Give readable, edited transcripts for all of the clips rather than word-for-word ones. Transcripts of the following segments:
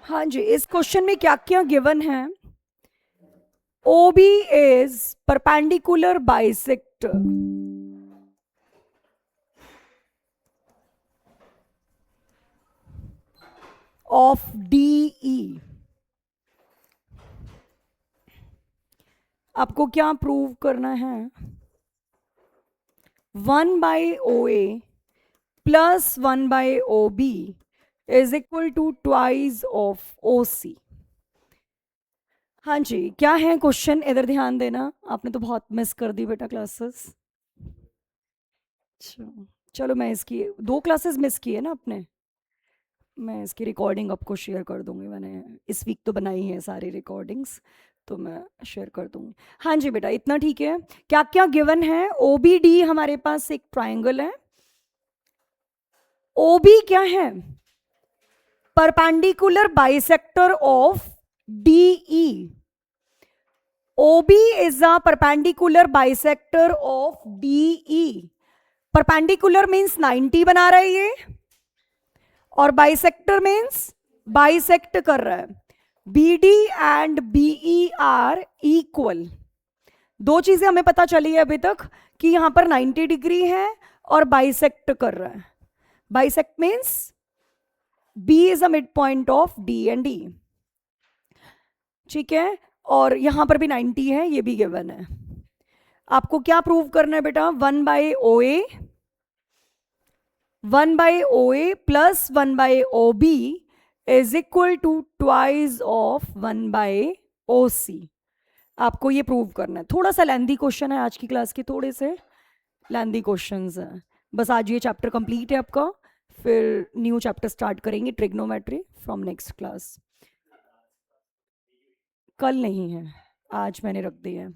हाँ जी, इस क्वेश्चन में क्या क्या गिवन है? OB is perpendicular bisector of DE। आपको क्या प्रूव करना है? 1/OA plus 1/OB is equal to twice of OC। हाँ जी, क्या है क्वेश्चन? इधर ध्यान देना, आपने तो बहुत मिस कर दी बेटा क्लासेस। चलो मैं इसकी 2 क्लासेस मिस की है ना आपने, मैं इसकी रिकॉर्डिंग आपको शेयर कर दूंगी। मैंने इस वीक तो बनाई है सारी रिकॉर्डिंग्स, तो मैं शेयर कर दूंगी। हाँ जी बेटा, इतना ठीक है। क्या क्या गिवन है? OBD हमारे पास एक ट्राइंगल है। OB क्या है? Perpendicular bisector of DE। OB is a perpendicular bisector of DE। Perpendicular means 90 बना रहा है ये, और बाइसेक्टर मीन्स बाइसेक्ट कर रहा है। BD and BE are equal. 2 चीजें हमें पता चली है अभी तक, कि यहां पर 90 डिग्री है और बाइसेक्ट कर रहा है। Bisect means B is a mid point of D and D। ठीक है, और यहां पर भी 90 है, ये भी गिवन है। आपको क्या प्रूव करना है बेटा? 1/OA plus 1/OB is equal to twice of 1/OC। आपको ये प्रूव करना है। थोड़ा सा लेंदी क्वेश्चन है आज की क्लास के, थोड़े से लेंदी क्वेश्चंस हैं। बस आज ये चैप्टर कंप्लीट है आपका, फिर न्यू चैप्टर स्टार्ट करेंगे, ट्रिग्नोमेट्री, फ्रॉम नेक्स्ट क्लास। कल नहीं है, आज मैंने रख दिया है।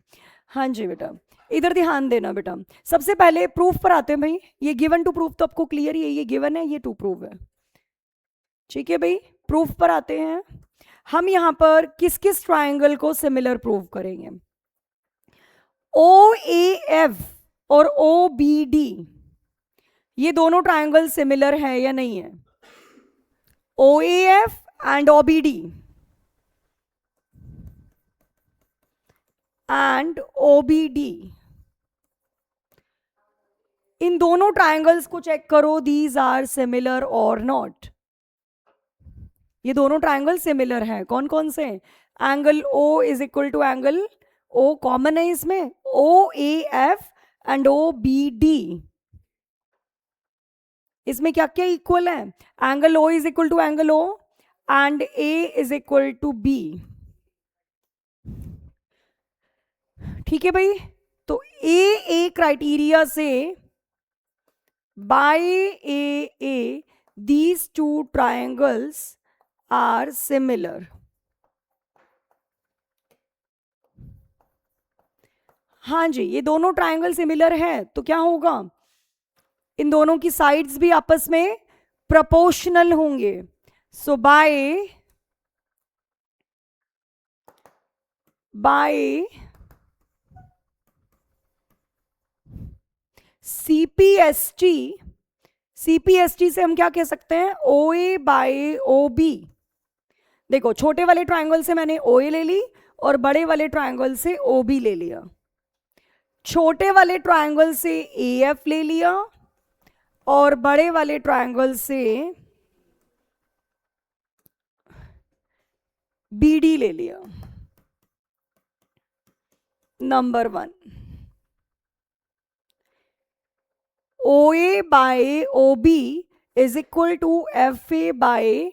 हाँ जी बेटा, इधर ध्यान देना बेटा। सबसे पहले प्रूफ पर आते हैं भाई। ये गिवन टू प्रूफ तो आपको क्लियर ही है, ये गिवन है, ये टू प्रूफ है। ठीक है भाई, प्रूफ पर आते हैं। हम यहां पर किस किस ट्राइंगल को सिमिलर प्रूव करेंगे? OAF और OBD, ये दोनों ट्राइंगल सिमिलर है या नहीं है? OAF and OBD and OBD, इन दोनों ट्राइंगल्स को चेक करो, दीज आर सिमिलर और नॉट। ये दोनों ट्राइंगल सिमिलर हैं। कौन कौन से? Angle O is equal to angle O, common है इसमें, OAF एंड OBD। इसमें क्या क्या इक्वल है? Angle O is equal to angle O and A is equal to B। ठीक है भाई, तो AA क्राइटेरिया से by AA these two triangles are similar। हाँ जी, ये दोनों ट्राइंगल सिमिलर है, तो क्या होगा? इन दोनों की साइड्स भी आपस में प्रोपोर्शनल होंगे। सो बाय CPST, CPST से हम क्या कह सकते हैं? OA/OB। देखो, छोटे वाले ट्राइंगल से मैंने OA ले ली और बड़े वाले ट्राइंगल से OB ले लिया। छोटे वाले ट्राइंगल से AF ले लिया और बड़े वाले ट्राइंगल से BD ले लिया। Number 1, OA/OB is equal to FA/BD।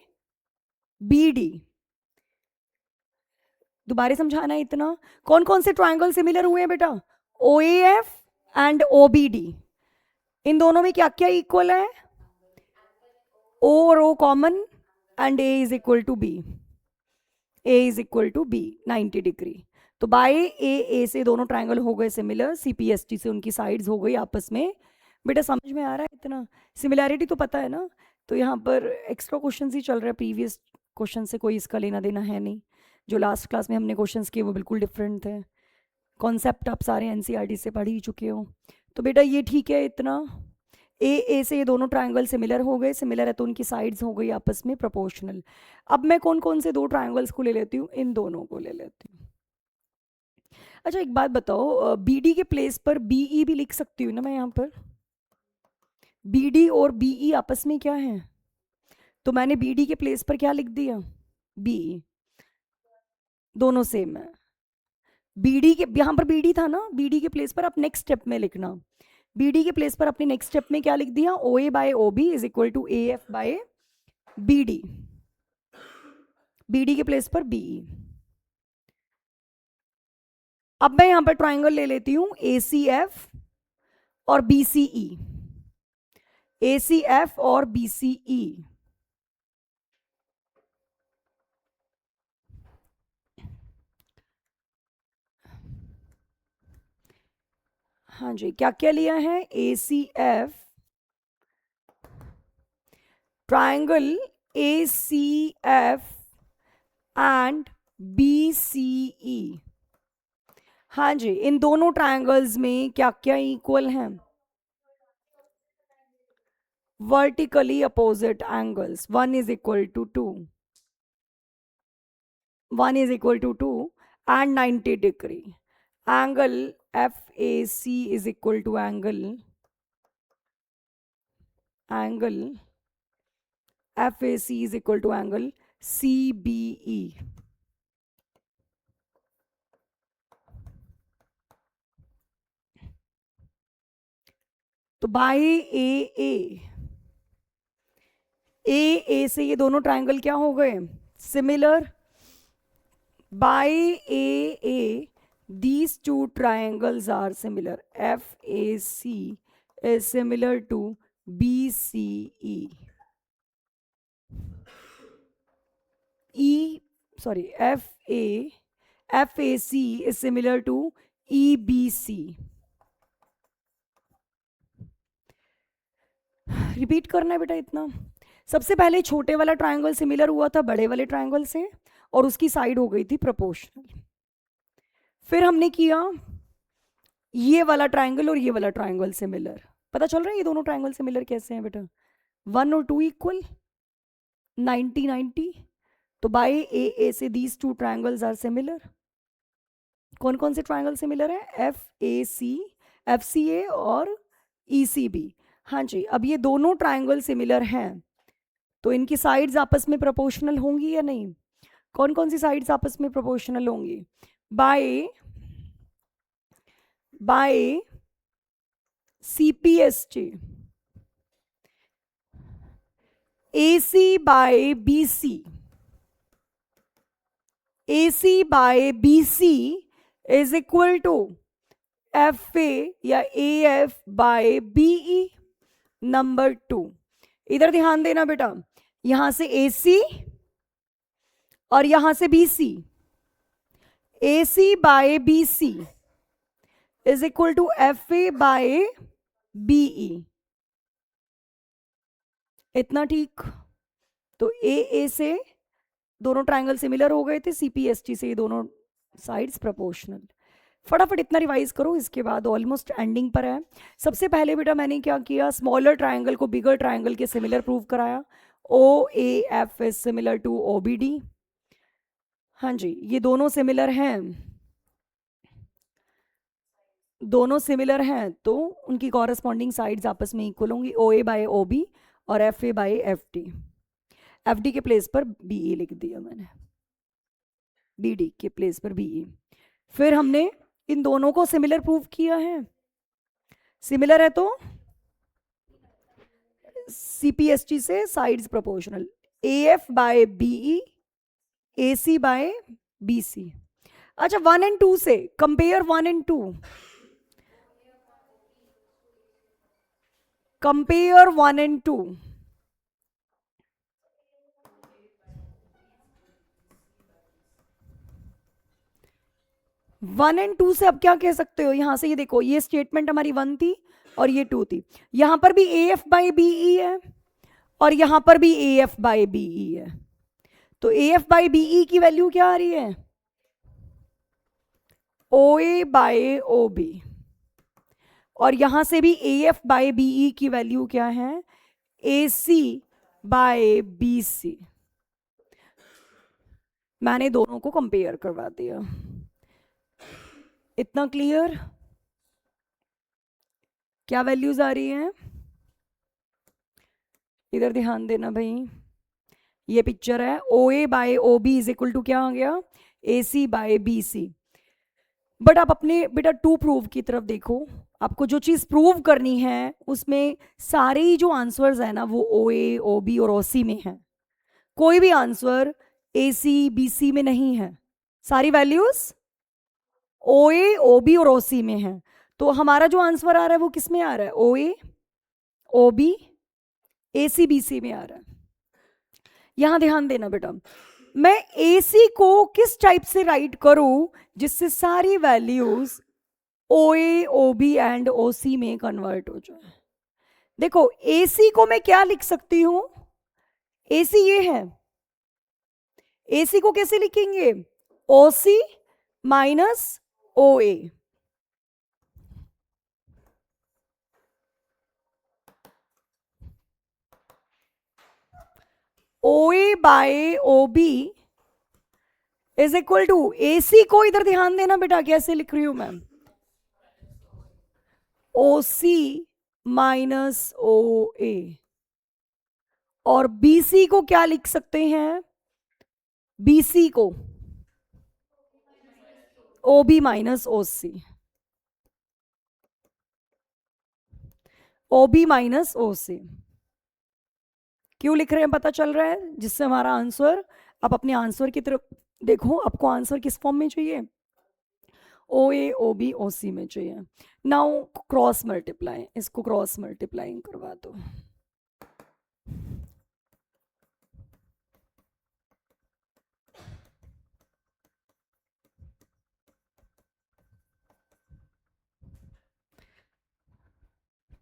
दोबारा समझाना है इतना। कौन कौन से ट्राइंगल सिमिलर हुए हैं बेटा? OAF and OBD। इन दोनों में क्या क्या इक्वल है? O और O common and A is equal to B। A is equal to B 90 degree. तो बाय A से दोनों ट्राइंगल हो गए सिमिलर, CPST से उनकी साइड्स हो गई आपस में। बेटा समझ में आ रहा है इतना? सिमिलैरिटी तो पता है ना? तो यहाँ पर एक्स्ट्रा क्वेश्चंस ही चल रहे हैं, प्रीवियस क्वेश्चन से कोई इसका लेना देना है नहीं। जो लास्ट क्लास में हमने क्वेश्चंस किए वो बिल्कुल डिफरेंट थे। कॉन्सेप्ट आप सारे NCERT से पढ़ ही चुके हो। तो बेटा ये ठीक है इतना। ए से ये दोनों ट्रायंगल सिमिलर हो गए, सिमिलर है तो उनकी साइड्स हो गई आपस में प्रोपोर्शनल। अब मैं कौन कौन से दो ट्रायंगल्स को ले लेती हूँ, इन दोनों को ले लेती हूँ। अच्छा एक बात बताओ, बी डी के प्लेस पर बी ई भी लिख सकती हूँ ना मैं यहाँ पर? बी डी और बी ई आपस में क्या है, तो मैंने बी डी के प्लेस पर क्या लिख दिया, बी ई, दोनों सेम है। बी डी के यहाँ पर बी डी था ना, बी डी के प्लेस पर आप नेक्स्ट स्टेप में लिखना, बी डी के प्लेस पर अपने नेक्स्ट स्टेप में क्या लिख दिया, O A by O B is equal to A F by B D, B D के प्लेस पर बी ई। अब मैं यहां पर ट्राइंगल ले लेती हूं ए सी एफ और B C E, A C F और बी सी ई। हाँ जी, क्या क्या लिया है, A C F, triangle A C F and B C E. हाँ जी, इन दोनों ट्रायंगल्स में क्या क्या इक्वल हैं, vertically opposite angles, 1 is equal to 2, 1 is equal to 2 and 90 degree. Angle FAC is equal to angle FAC is equal to angle CBE. तो by A से ये दोनों ट्रायंगल क्या हो गए, similar. By A these two triangles are similar, FAC is similar to BCE, FAC is similar to EBC। Repeat करना है बेटा इतना। सबसे पहले छोटे वाला ट्रायंगल सिमिलर हुआ था बड़े वाले ट्रायंगल से और उसकी साइड हो गई थी प्रोपोर्शनल। फिर हमने किया ये वाला ट्रायंगल और ये वाला ट्रायंगल सिमिलर। पता चल रहा है ये दोनों ट्रायंगल सिमिलर कैसे हैं बेटा, 1 और 2 इक्वल, 90 90। तो बाय ए से these two triangles are similar. कौन कौन से ट्रायंगल सिमिलर है, एफ सी ए और ई सी बी। हाँ जी, अब ये दोनों ट्रायंगल सिमिलर हैं तो इनकी साइड्स आपस में प्रोपोर्शनल होंगी या नहीं। कौन कौन सी साइड्स आपस में प्रोपोर्शनल होंगी, by CPST, AC by BC, AC by BC is equal to FA या AF बाय BE। नंबर 2, इधर ध्यान देना बेटा, यहां से AC और यहां से BC, AC by BC is equal to FA by BE। इतना ठीक। तो ए से दोनों ट्रायंगल सिमिलर हो गए थे, CPST से ये दोनों साइड्स प्रोपोर्शनल। फटाफट इतना रिवाइज करो, इसके बाद ऑलमोस्ट एंडिंग पर है। सबसे पहले बेटा मैंने क्या किया, स्मॉलर ट्रायंगल को बिगर ट्रायंगल के सिमिलर प्रूव कराया, OAF is similar to OBD। हाँ जी, ये दोनों सिमिलर हैं, दोनों सिमिलर हैं तो उनकी कॉरेस्पॉन्डिंग साइड्स आपस में इक्वल होंगी, OA बाय OB और FA बाय FD। FD के प्लेस पर BE लिख दिया मैंने, BD के प्लेस पर BE। फिर हमने इन दोनों को सिमिलर प्रूव किया है, सिमिलर है तो CPST से sides proportional, AF by BE, AC by BC। अच्छा 1 and 2 से compare, 1 and 2 compare, 1 and 2। One and two से अब क्या कह सकते हो, यहां से ये देखो, ये स्टेटमेंट हमारी 1 थी और ये 2 थी, यहां पर भी AF बाय BE है और यहां पर भी AF बाय BE है। तो AF बाय BE की वैल्यू क्या आ रही है, OA बाय OB, और यहां से भी A F by B E की वैल्यू क्या है, ए सी बाय बी सी। मैंने दोनों को कंपेयर करवा दिया। इतना क्लियर? क्या वैल्यूज आ रही हैं, इधर ध्यान देना भाई। ये पिक्चर है, O A by O B is equal to क्या आ गया, A C by B C. But आप अपने बेटा टू प्रूव की तरफ देखो, आपको जो चीज प्रूव करनी है उसमें सारे ही जो आंसर्स है ना वो ओ ए ओ बी और ओ सी में है। कोई भी answer A C B C में नहीं है, सारी values O A O B और ओ सी में है। तो हमारा जो आंसर आ रहा है वो किस में आ रहा है, O A O B A C B C में आ रहा है। यहां ध्यान देना बेटा, मैं ए सी को किस टाइप से राइट करूं जिससे सारी values O A O B and O C में कन्वर्ट हो जाए। देखो ए सी को मैं क्या लिख सकती हूं, ए सी ये है, ए सी को कैसे लिखेंगे, O C minus O A. O A by O B is equal to, A C को इधर ध्यान देना बेटा कैसे लिख रही हूं मैं, ओ सी माइनस ओ ए। और बी सी को क्या लिख सकते हैं, बी सी को ओ बी माइनस ओ सी, ओ बी माइनस ओ सी। क्यों लिख रहे हैं पता चल रहा है, जिससे हमारा आंसर, आप अपने आंसर की तरफ देखो, आपको आंसर किस फॉर्म में चाहिए, ओ A O B O C में चाहिए। नाउ क्रॉस मल्टीप्लाई, इसको क्रॉस मल्टीप्लाइंग करवा दो।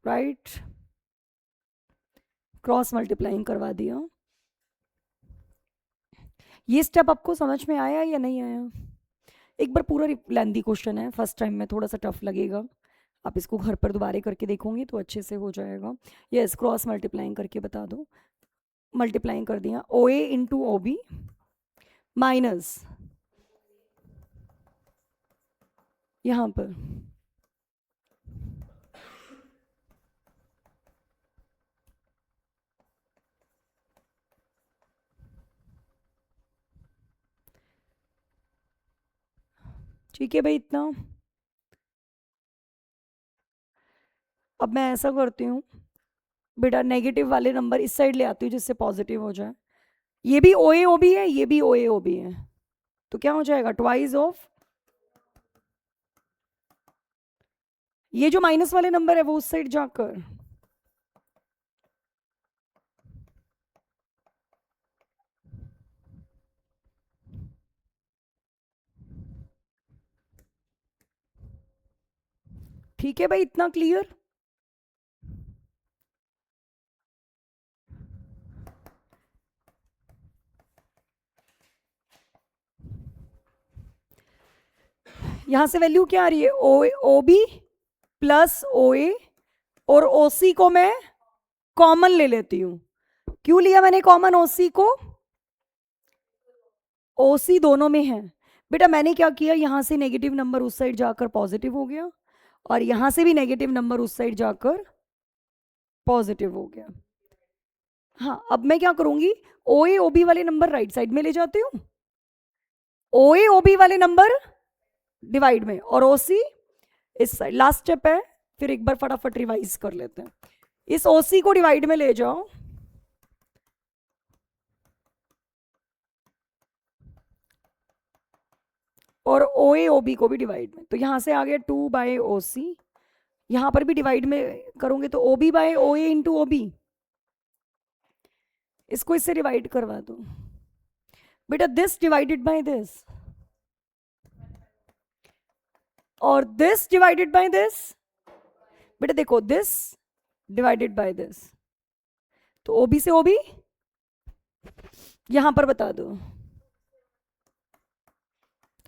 राइट, क्रॉस मल्टीप्लाइंग करवा दिया। ये स्टेप आपको समझ में आया या नहीं आया? एक बार पूरा लेंदी क्वेश्चन है, फर्स्ट टाइम में थोड़ा सा टफ लगेगा, आप इसको घर पर दोबारा करके देखोगे तो अच्छे से हो जाएगा। यस, क्रॉस मल्टीप्लाइंग करके बता दो। मल्टीप्लाइंग कर दिया, ओ ए इंटू ओ बी माइनस यहां पर ठीक है भाई इतना। अब मैं ऐसा करती हूँ बेटा, नेगेटिव वाले नंबर इस साइड ले आती हूँ जिससे पॉजिटिव हो जाए। ये भी ओ ए ओ बी है, ये भी ओ ए ओ बी है, तो क्या हो जाएगा, ट्वाइस ऑफ, ये जो माइनस वाले नंबर है वो उस साइड जाकर, ठीक है भाई इतना क्लियर? यहां से वैल्यू क्या आ रही है, ओ बी प्लस ओ ए, और ओ सी को मैं कॉमन ले लेती हूं। क्यों लिया मैंने कॉमन ओ सी को, ओ सी दोनों में है। बेटा मैंने क्या किया, यहां से नेगेटिव नंबर उस साइड जाकर पॉजिटिव हो गया, और यहां से भी नेगेटिव नंबर उस साइड जाकर पॉजिटिव हो गया। हाँ, अब मैं क्या करूंगी, ओ ए ओ बी वाले नंबर राइट साइड में ले जाती हूँ, ओ ए ओ बी वाले नंबर डिवाइड में, और ओ सी इस साइड। लास्ट स्टेप है, फिर एक बार फटाफट रिवाइज कर लेते हैं। इस ओ सी को डिवाइड में ले जाओ, और ओ ए ओ बी को भी डिवाइड में, तो यहां से आ गया 2 बाय ओ सी। यहां पर भी डिवाइड में करोगे तो ओ बी बाय ओ ए इंटू ओ बी, इसको इससे डिवाइड करवा दो बेटा, दिस डिवाइडेड बाय दिस, और दिस डिवाइडेड बाय दिस। बेटा देखो, दिस डिवाइडेड बाय दिस, तो ओबी से ओबी यहां पर बता दो,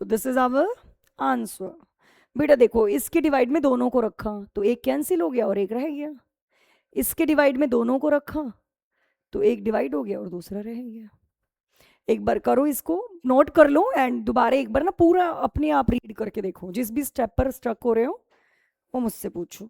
तो दिस इज आवर आंसर। बेटा देखो, इसके डिवाइड में दोनों को रखा तो एक कैंसिल हो गया और एक रह गया, इसके डिवाइड में दोनों को रखा तो एक डिवाइड हो गया और दूसरा रह गया। एक बार करो, इसको नोट कर लो एंड दोबारा एक बार ना पूरा अपने आप रीड करके देखो, जिस भी स्टेप पर स्टक हो रहे हो वो मुझसे पूछो।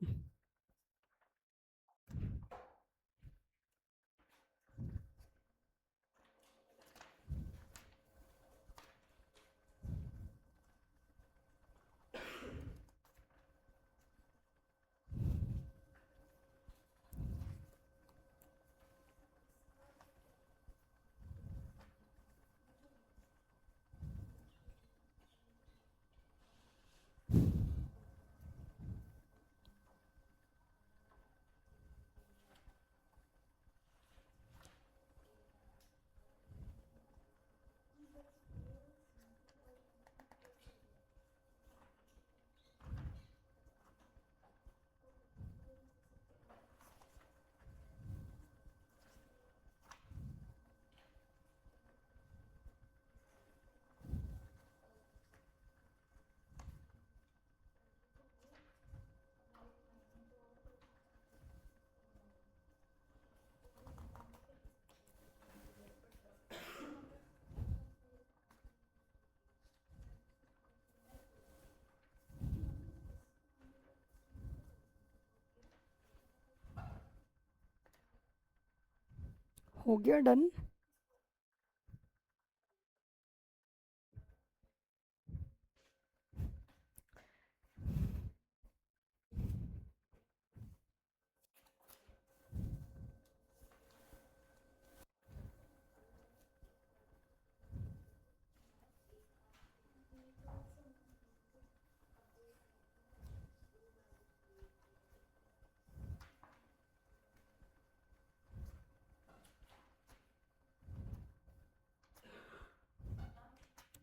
हो गया डन।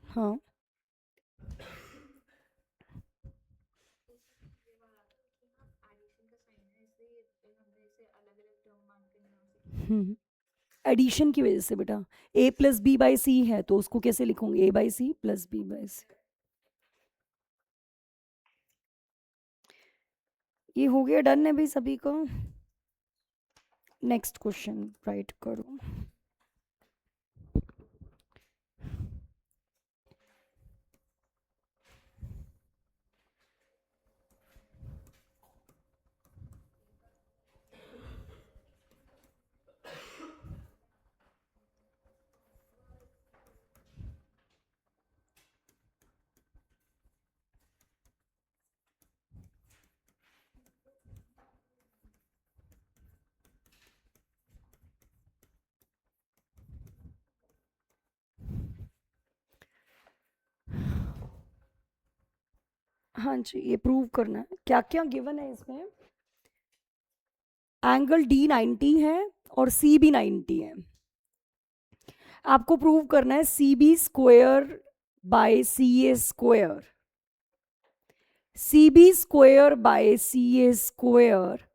हाँ एडिशन की वजह से बेटा, a plus B by C है तो उसको कैसे लिखूंगी, a by C plus B by C. ये हो गया डन है भाई सभी को। नेक्स्ट क्वेश्चन राइट करो। हाँ जी, ये प्रूव करना है, क्या क्या गिवन है इसमें। एंगल डी 90 है और सी भी 90 है। आपको प्रूव करना है C B square by C A square, C B square by C A square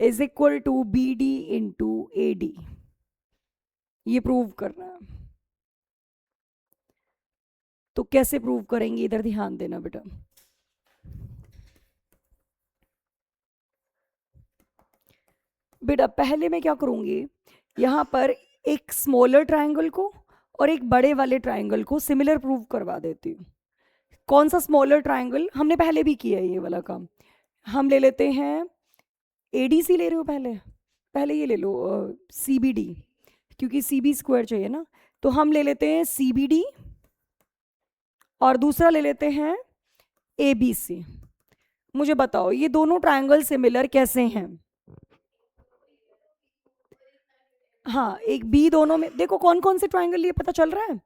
is equal to B D into A D. ये प्रूव करना है। तो कैसे प्रूव करेंगे, इधर ध्यान देना बेटा। बेटा पहले मैं क्या करूंगी, यहां पर एक स्मॉलर ट्रायंगल को और एक बड़े वाले ट्रायंगल को सिमिलर प्रूव करवा देती हूँ। कौन सा स्मॉलर ट्रायंगल, हमने पहले भी किया है ये वाला काम। हम ले लेते हैं एडीसी, ले रहे हो पहले, पहले ये ले लो सीबीडी, क्योंकि सीबी स्क्वायर चाहिए ना। तो हम ले लेते हैं सीबीडी और दूसरा ले लेते हैं एबीसी। मुझे बताओ ये दोनों ट्रायंगल सिमिलर कैसे हैं। हाँ, एक बी, दोनों में देखो कौन कौन से ट्रायंगल लिए पता चल रहा है,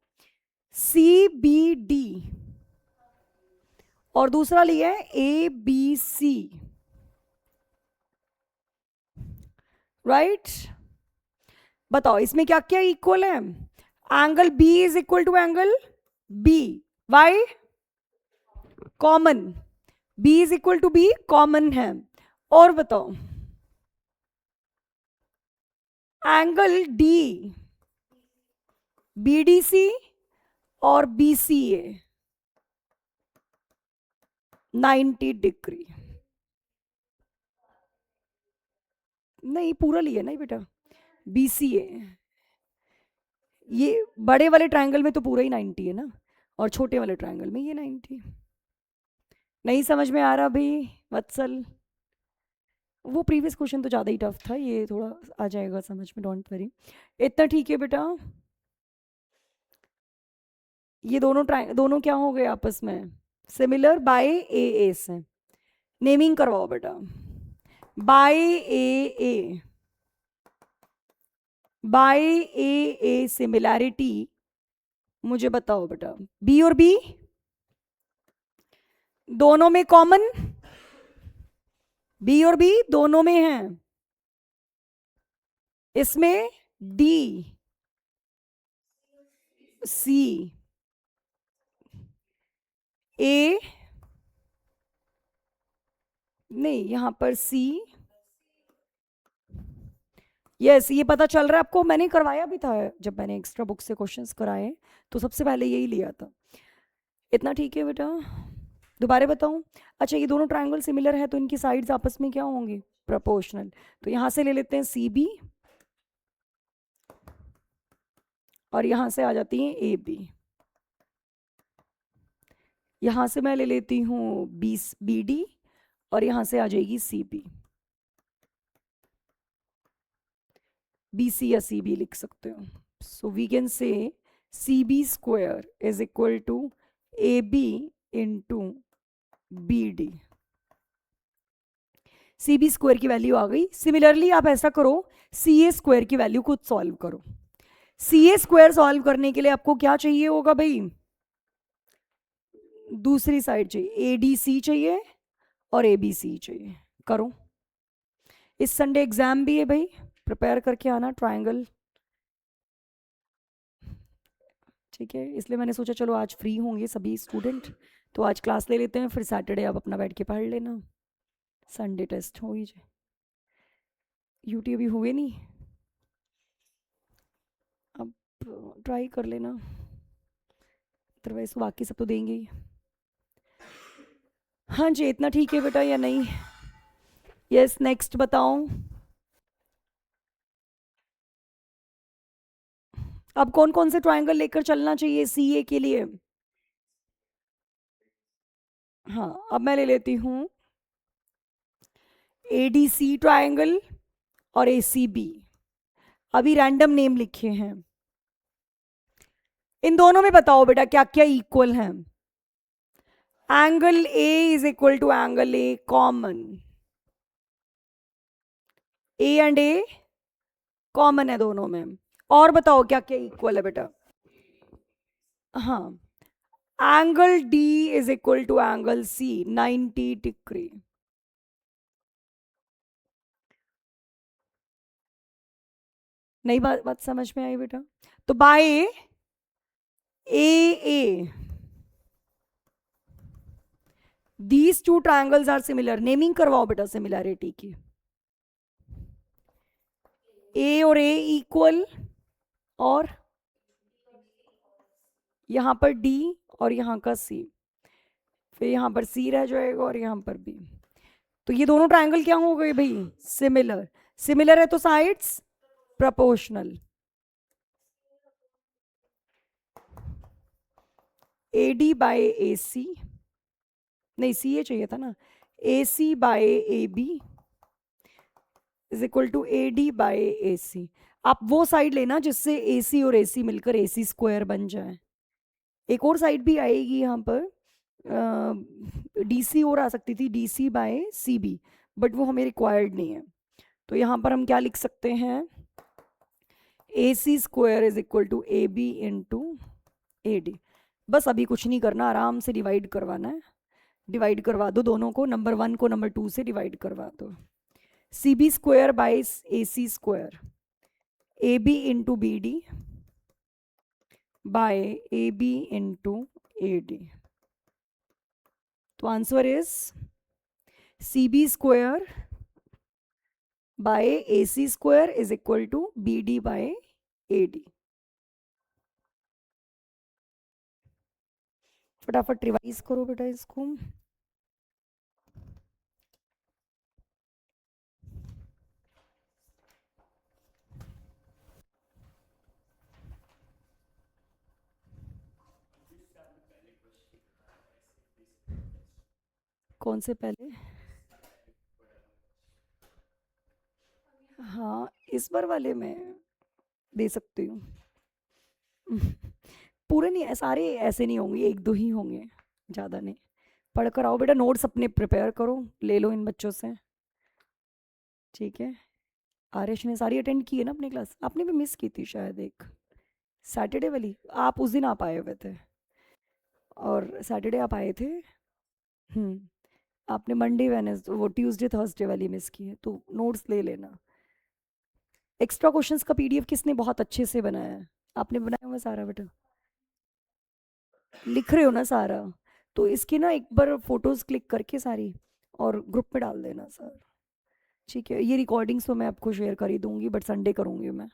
सी बी डी और दूसरा लिया है ए बी सी, राइट। बताओ इसमें क्या क्या इक्वल है, angle B is equal to angle B, Y common, B is equal to B common है। और बताओ एंगल डी बीडीसी और बीसीए, 90 डिग्री। नहीं पूरा लिया नहीं बेटा, BCA। ये बड़े वाले ट्रायंगल में तो पूरा ही 90 है ना, और छोटे वाले ट्रायंगल में ये 90। नहीं समझ में आ रहा भाई वत्सल? वो प्रीवियस क्वेश्चन तो ज़्यादा ही टफ था, ये थोड़ा आ जाएगा समझ में, डोंट वरी। इतना ठीक है बेटा। ये दोनों क्या हो गए आपस में? सिमिलर बाय ए से। नेमिंग करवाओ बेटा। By A, by A similarity मुझे बताओ बेटा। बी और बी दोनों में कॉमन, बी और बी दोनों में है। इसमें डी सी ए, नहीं यहां पर सी। यस ये पता चल रहा है आपको, मैंने करवाया भी था जब मैंने एक्स्ट्रा बुक से क्वेश्चंस कराए, तो सबसे पहले यही लिया था। इतना ठीक है बेटा। दोबारा बताऊं? अच्छा ये दोनों ट्रायंगल सिमिलर है तो इनकी साइड्स आपस में क्या होंगी? प्रोपोर्शनल। तो यहां से ले लेते हैं सी बी, और यहां से आ जाती है ए बी। यहां से मैं ले लेती हूँ बी डी, और यहां से आ जाएगी सी बी। बी सी या सी बी लिख सकते हो। सो we can say C B square is equal to A B into B D. C B square की वैल्यू आ गई। सिमिलरली आप ऐसा करो, सी ए स्क्वायर की वैल्यू खुद सॉल्व करो। सी ए स्क्वायर सॉल्व करने के लिए आपको क्या चाहिए होगा भाई? दूसरी साइड चाहिए, ए डी सी चाहिए और ए बी सी चाहिए। करो। इस संडे एग्जाम भी है भाई, प्रिपेयर करके आना ट्रायंगल। ठीक है, इसलिए मैंने सोचा चलो आज फ्री होंगे सभी स्टूडेंट, तो आज क्लास ले लेते हैं, फिर सैटरडे आप अपना बैठ के पढ़ लेना, संडे टेस्ट हो ही जाए। यूटी अभी हुए नहीं, अब ट्राई कर लेना, अदरवाइज बाकी सब तो देंगे ही। हाँ जी इतना ठीक है बेटा या नहीं? यस नेक्स्ट बताओ। अब कौन कौन से ट्रायंगल लेकर चलना चाहिए सीए के लिए? हाँ अब मैं ले लेती हूँ एडीसी ट्रायंगल और एसीबी। अभी रैंडम नेम लिखे हैं। इन दोनों में बताओ बेटा क्या क्या इक्वल है? Angle A is equal to angle A common, A and A common है दोनों में। और बताओ क्या क्या इक्वल है बेटा? हाँ angle D is equal to angle C 90 degree. नई बात बात समझ में आई बेटा? तो by A these two triangles are similar. Naming करवाओ बेटा सिमिलैरिटी की। ए और ए इक्वल, और यहां पर डी और यहां का सी, फिर यहां पर सी रह जाएगा और यहां पर बी। तो ये दोनों ट्रायंगल क्या हो गए भाई? सिमिलर। सिमिलर है तो sides proportional. A D by A C, नहीं सी ए चाहिए था ना, A C by A B is equal to A D by A C. आप वो साइड लेना जिससे ए सी और ए सी मिलकर ए सी स्क्वायर बन जाए। एक और साइड भी आएगी यहाँ पर, डी सी और आ सकती थी, D C by C B, but वो हमें रिक्वायर्ड नहीं है। तो यहाँ पर हम क्या लिख सकते हैं? A C square is equal to A B into A D. बस अभी कुछ नहीं करना, आराम से डिवाइड करवाना है। डिवाइड करवा दो दोनों को, नंबर 1 को नंबर 2 से डिवाइड करवा दो। C B square by A C square, A B into B D by A B into A D. तो answer is C B square by A C square is equal to B D by A D. फटाफट revise करो बेटा इसको। कौन से पहले? हाँ, इस बार वाले में दे सकती हूँ। पूरे नहीं है, सारे ऐसे नहीं होंगे, एक दो ही होंगे, ज़्यादा नहीं। पढ़ कर आओ बेटा, नोट्स अपने प्रिपेयर करो, ले लो इन बच्चों से, ठीक है? आर्यश ने सारी अटेंड की है ना अपनी क्लास? आपने भी मिस की थी शायद एक, सैटरडे वाली। आप उस दिन आप आए हुए थे, और सैटरडे आप आए थे। आपने मंडे वेनेस वो ट्यूसडे थर्सडे वाली मिस की है, तो नोट्स ले लेना। एक्स्ट्रा क्वेश्चंस का पीडीएफ किसने बहुत अच्छे से बनाया है? आपने बनाया हुआ सारा बेटा? लिख रहे हो ना सारा? तो इसकी ना एक बार फोटोज क्लिक करके सारी और ग्रुप में डाल देना सर, ठीक है? ये रिकॉर्डिंग्स तो मैं आपको शेयर कर ही दूंगी, बट संडे करूंगी मैं,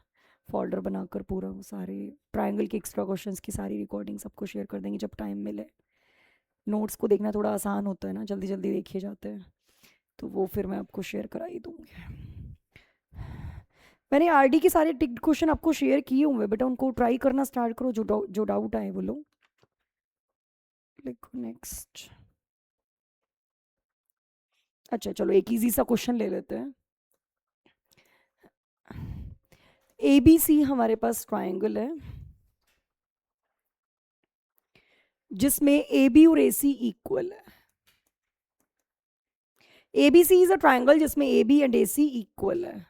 फोल्डर बनाकर पूरा वो सारे ट्रायंगल के एक्स्ट्रा क्वेश्चंस की सारी रिकॉर्डिंग्स सबको शेयर कर देंगे जब टाइम मिले। नोट्स को देखना थोड़ा आसान होता है ना, जल्दी जल्दी देखे जाते हैं, तो वो फिर मैं आपको शेयर करा ही दूंगी। मैंने आरडी के सारे टिक्ड क्वेश्चन आपको शेयर किए हुए, बेटा उनको ट्राई करना स्टार्ट करो, जो डाउट आए वो लो। लिखो नेक्स्ट। अच्छा चलो, एक इजी सा क्वेश्चन ले लेते हैं। ए बी सी हमारे पास ट्राइंगल है, जिसमें ए बी और ए सी इक्वल है। A B C is a triangle जिसमें A B and A C equal है।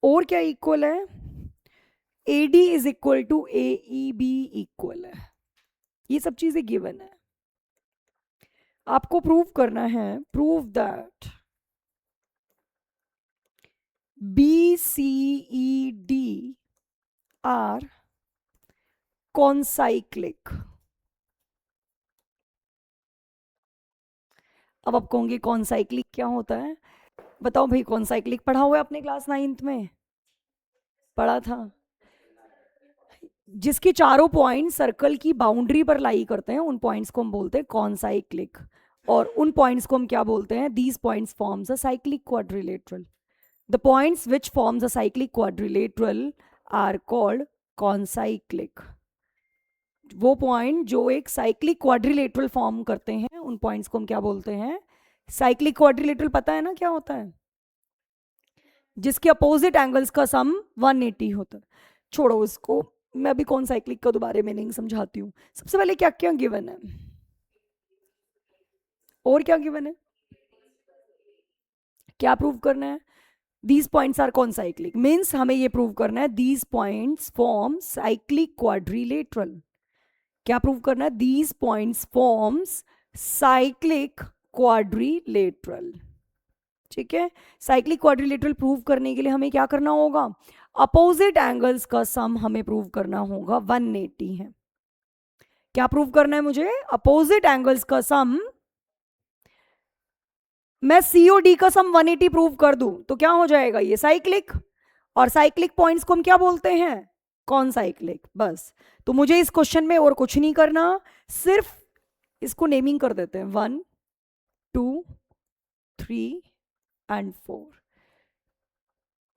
और क्या इक्वल है? A D is equal to A E B equal है। ये सब चीजें गिवन है, आपको प्रूव करना है। Prove that B C E D are concyclic. अब आप कहोगे कॉन्साइक्लिक क्या होता है? बताओ भाई, कॉन्साइक्लिक पढ़ा हुआ है अपने क्लास 9th में? पढ़ा था। जिसके चारों पॉइंट सर्कल की बाउंड्री पर लाई करते हैं, उन पॉइंट्स को हम बोलते हैं कॉन्साइक्लिक। और उन पॉइंट्स को हम क्या बोलते हैं? These points forms a cyclic quadrilateral. The points which forms a cyclic quadrilateral are called concyclic. वो पॉइंट जो एक साइक्लिक क्वाड्रिलेटरल फॉर्म करते हैं, उन पॉइंट्स को हम क्या बोलते हैं? Cyclic quadrilateral. पता है ना क्या होता है? जिसके अपोजिट एंगल्स का सम 180 होता है। छोड़ो उसको, मैं अभी कौन साइक्लिक का दोबारा मीनिंग समझाती हूँ। सबसे पहले क्या क्या गिवन है, और क्या गिवन है, क्या प्रूव करना है? दीज पॉइंट्स आर कौन साइक्लिक, मीन्स हमें ये प्रूव करना है these points form cyclic quadrilateral. क्या प्रूव करना है? These points forms cyclic quadrilateral, ठीक है? साइक्लिक क्वाड्रिलेटरल प्रूव करने के लिए हमें क्या करना होगा? अपोजिट एंगल्स का सम हमें प्रूव करना होगा 180 है। क्या प्रूव करना है मुझे? अपोजिट एंगल्स का सम। मैं सीओडी का सम 180 प्रूव कर दूं तो क्या हो जाएगा? ये साइक्लिक। और साइक्लिक पॉइंट्स को हम क्या बोलते हैं? कौन साइक्लिक। बस। तो मुझे इस क्वेश्चन में और कुछ नहीं करना, सिर्फ इसको नेमिंग कर देते हैं 1 2 3 एंड 4।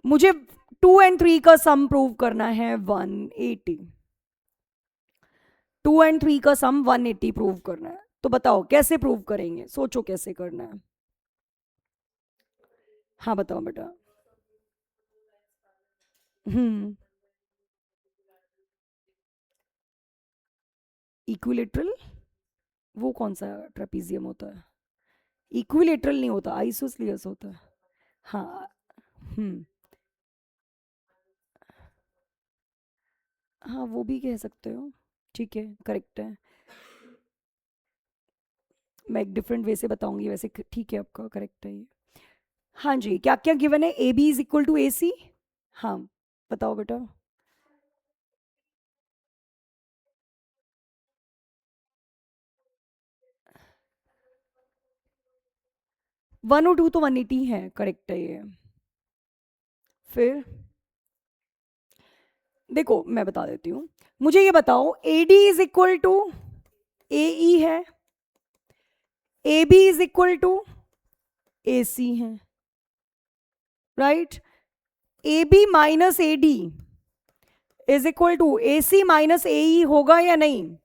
मुझे 2 एंड 3 का सम प्रूव करना है 180। 2 एंड 3 का सम 180 प्रूव करना है। तो बताओ कैसे प्रूव करेंगे? सोचो कैसे करना है। हाँ बताओ बेटा। हम्म इक्विलेटरल, वो कौन सा ट्रेपीजियम होता है? इक्विलेटरल नहीं होता, आइसोस्लियस होता है। हाँ। हम्म हाँ, वो भी कह सकते हो, ठीक है, करेक्ट है। मैं एक डिफरेंट वे से बताऊंगी वैसे, ठीक है, आपका करेक्ट है ये। हाँ जी, क्या क्या गिवन है? A B is equal to A C. हाँ बताओ बेटा। 1 और 2 तो 180 है, करेक्ट है ये। फिर देखो मैं बता देती हूँ, मुझे ये बताओ, A D is equal to A E है, A B is equal to A C है, right? A B minus A D is equal to A C minus A E होगा या नहीं?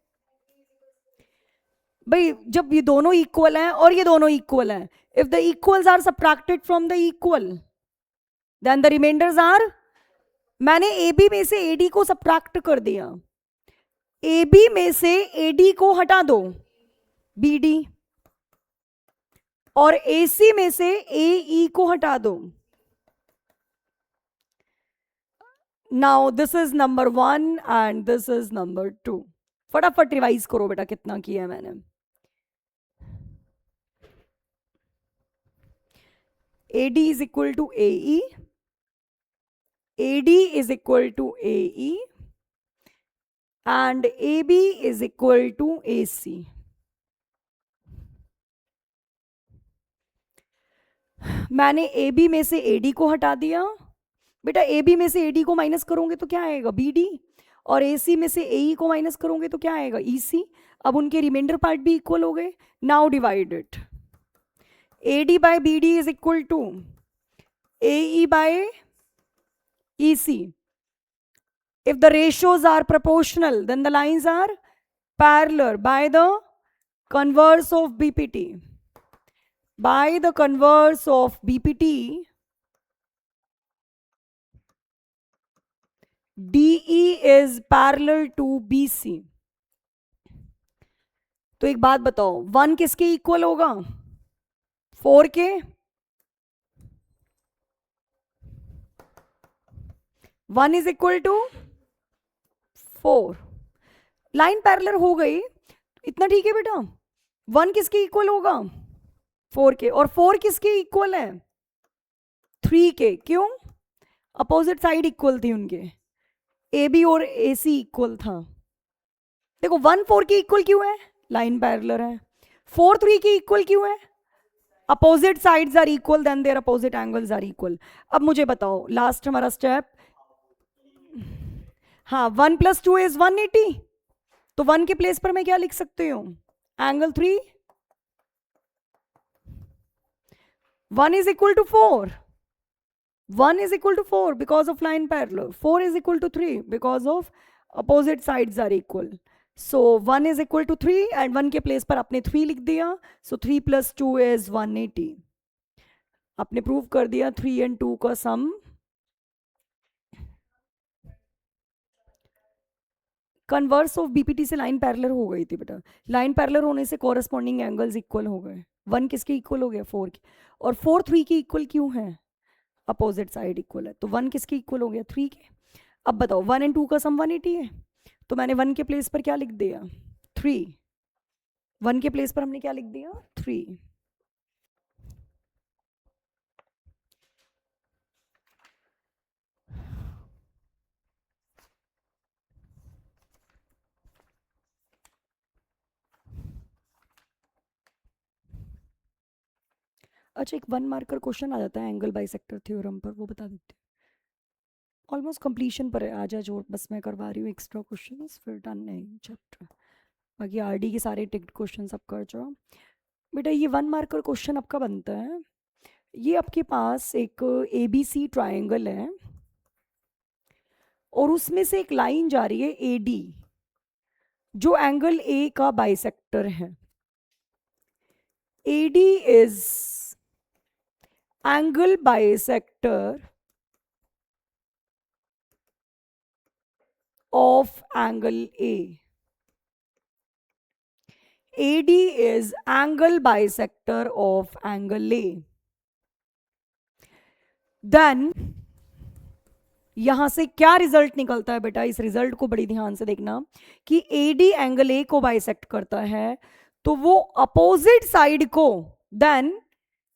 भाई जब ये दोनों इक्वल हैं और ये दोनों इक्वल हैं, if the equals are subtracted from the equal then the remainders are, मैंने ए बी में से ए डी को सब्ट्रैक्ट कर दिया, ए बी में से ए डी को हटा दो बी डी, और ए सी में से ए ई को हटा दो. Now this is number 1 and this is number 2. फटाफट रिवाइज करो बेटा कितना किया है मैंने. AD is equal to AE, AD is equal to AE and AB is equal to AC. मैंने AB में से AD को हटा दिया. बेटा AB में से AD को माइनस करोगे तो क्या आएगा BD, और AC में से AE को माइनस करोगे तो क्या आएगा EC. अब उनके रिमाइंडर पार्ट भी इक्वल हो गए. Now divide it. AD by BD is equal to AE by EC. If the ratios are proportional, then the lines are parallel by the converse of BPT. By the converse of BPT, DE is parallel to BC. तो एक बात बताओ, 1 किसके equal होगा? 4 के. 1 is equal to 4. Line parallel हो गई, इतना ठीक है बेटा. 1 किसके इक्वल होगा? 4 के. और 4 किसके इक्वल है? 3 के. क्यों? अपोजिट साइड इक्वल थी उनके, ए बी और ए सी इक्वल था. देखो 1 4 के इक्वल क्यों है? लाइन पैरेलल है. 4 3 के इक्वल क्यों है? Opposite sides are equal, then their opposite angles are equal. अब मुझे बताओ लास्ट हमारा स्टेप. हाँ 1 + 2 is 180. तो 1 के प्लेस पर मैं क्या लिख सकती हूँ? Angle 3. 1 is equal to 4. 1 is equal to 4 because of line parallel. 4 is equal to 3 because of opposite sides are equal. So 1 is equal to 3 and 1 के प्लेस पर आपने 3 लिख दिया. So 3 + 2 is 180. आपने प्रूव कर दिया 3 and 2 का सम. कन्वर्स ऑफ बीपीटी से लाइन पैरेलल हो गई थी बेटा. लाइन पैरेलल होने से कॉरस्पॉन्डिंग एंगल्स इक्वल हो गए. 1 किसके इक्वल हो गया? 4 के. और 4 3 के इक्वल क्यों है? अपोजिट साइड इक्वल है. तो 1 किसके इक्वल हो गया? 3 के. अब बताओ 1 and 2 का सम 180 है, तो मैंने 1 के प्लेस पर क्या लिख दिया? 3. 1 के प्लेस पर हमने क्या लिख दिया? 3. अच्छा, एक 1 मार्कर क्वेश्चन आ जाता है एंगल बाइसेक्टर थ्योरम पर, वो बता देते हैं. ऑलमोस्ट कंप्लीशन पर है. आ जा जो, बस मैं करवा रही हूँ एक्स्ट्रा क्वेश्चन, फिर डन नहीं चैप्टर. बाकी आरडी के सारे टिक्ड क्वेश्चन सब कर जाओ. बेटा ये 1 मार्कर क्वेश्चन आपका बनता है. ये आपके पास एक ABC ट्रायंगल है और उसमें से एक लाइन जा रही है AD जो एंगल A का बाइसेक्टर है. AD is angle bisector of angle A. AD is angle bisector of angle A. Then यहां से क्या रिजल्ट निकलता है बेटा? इस रिजल्ट को बड़ी ध्यान से देखना कि AD एंगल A को बाइसेक्ट करता है, तो वो अपोजिट साइड को देन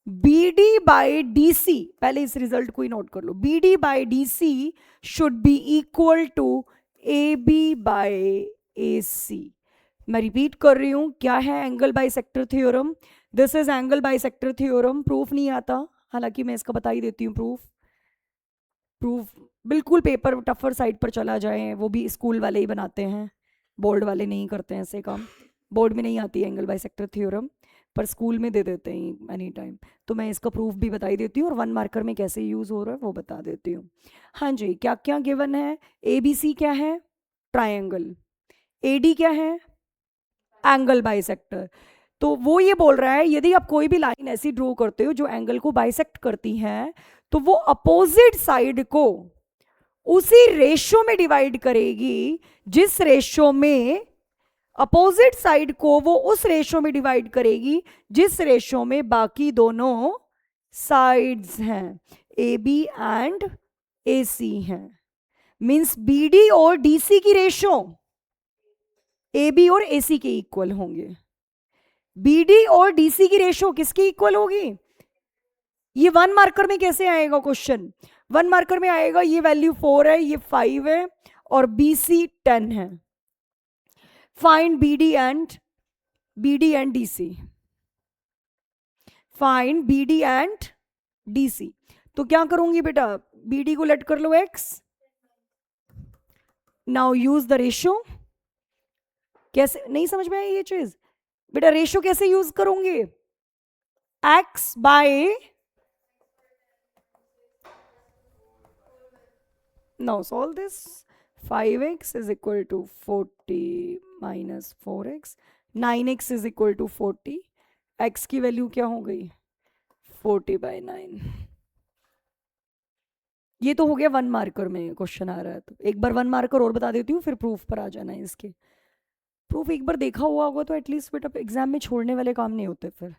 BD by DC, पहले इस रिजल्ट को ही नोट कर लो, BD by DC should be equal to AB by AC. मैं रिपीट कर रही हूं, क्या है angle bisector theorem? This is angle bisector theorem. Proof नहीं आता, हालांकि मैं इसका बता ही देती हूँ. प्रूफ बिल्कुल पेपर टफर साइड पर चला जाए, वो भी स्कूल वाले ही बनाते हैं, बोर्ड वाले नहीं करते हैं ऐसे काम. बोर्ड में नहीं आती है एंगल बाइसेक्टर थ्योरम, पर स्कूल में दे देते हैं एनी टाइम. तो मैं इसका प्रूफ भी बता ही देती हूँ और 1 मार्कर में कैसे यूज़ हो रहा है वो बता देती हूँ. हाँ जी, क्या क्या गिवन है? ABC क्या है? ट्रायंगल. AD क्या है? Angle bisector. तो वो ये बोल रहा है यदि आप कोई भी लाइन ऐसी ड्रॉ करते हो जो एंगल को बाइसेक्ट करती है, तो वो अपोजिट साइड को उसी रेशो में डिवाइड करेगी जिस रेशो में अपोजिट साइड को वो उस रेशो में डिवाइड करेगी जिस रेशो में बाकी दोनों साइड्स हैं, ए बी एंड ए सी हैं। मीन्स बी डी और डी सी की रेशो ए बी और ए सी के इक्वल होंगे। बी डी और डी सी की रेशो किसकी इक्वल होगी? ये 1 मार्कर में कैसे आएगा क्वेश्चन? 1 मार्कर में आएगा ये वैल्यू 4 है, ये 5 है और बी सी 10 है। Find B D and D C. Find B D and D C. तो क्या करूंगी बेटा, बी डी को लेट कर लो x। Now use the ratio. कैसे, नहीं समझ में आई ये चीज बेटा? रेशो कैसे यूज करूंगी? x by, now solve this, 5x is equal to 40 minus 4x, 9x is equal to 40, x की वैल्यू क्या हो गई? 40/9। ये तो हो गया 1 मार्कर में क्वेश्चन आ रहा है। तो एक बार 1 मार्कर और बता देती हूँ, फिर प्रूफ पर आ जाना है इसके। प्रूफ एक बार देखा हुआ होगा तो एटलीस्ट बेटा एग्जाम में छोड़ने वाले काम नहीं होते। फिर